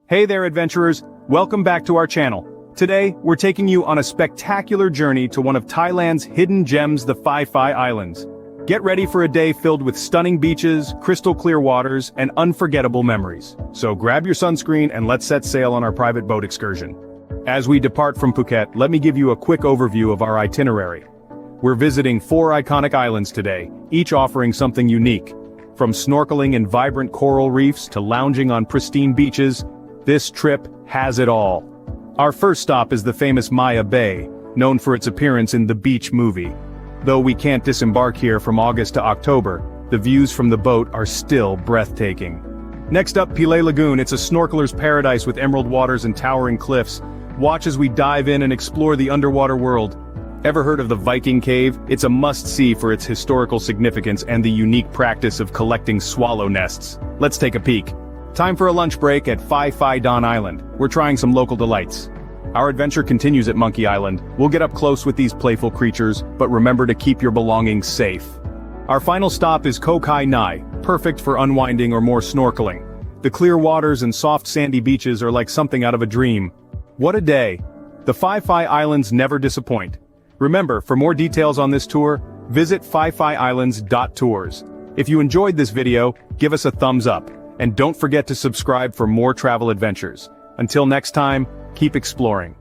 Hey there adventurers, welcome back to our channel. Today, we're taking you on a spectacular journey to one of Thailand's hidden gems, the Phi Phi Islands. Get ready for a day filled with stunning beaches, crystal clear waters, and unforgettable memories. So grab your sunscreen and let's set sail on our private boat excursion. As we depart from Phuket, let me give you a quick overview of our itinerary. We're visiting 4 iconic islands today, each offering something unique. From snorkeling in vibrant coral reefs to lounging on pristine beaches, this trip has it all. Our first stop is the famous Maya Bay, known for its appearance in The Beach movie. Though we can't disembark here from August to October, the views from the boat are still breathtaking. Next up, Pileh Lagoon. It's a snorkeler's paradise with emerald waters and towering cliffs. Watch as we dive in and explore the underwater world. Ever heard of the Viking Cave? It's a must-see for its historical significance and the unique practice of collecting swallow nests. Let's take a peek. Time for a lunch break at Phi Phi Island. We're trying some local delights. Our adventure continues at Monkey Island. We'll get up close with these playful creatures, but remember to keep your belongings safe. Our final stop is Koh Kai Nai, perfect for unwinding or more snorkeling. The clear waters and soft sandy beaches are like something out of a dream. What a day! The Phi Phi Islands never disappoint. Remember, for more details on this tour, visit PhiPhiIslands.Tours. If you enjoyed this video, give us a thumbs up. And don't forget to subscribe for more travel adventures. Until next time, keep exploring.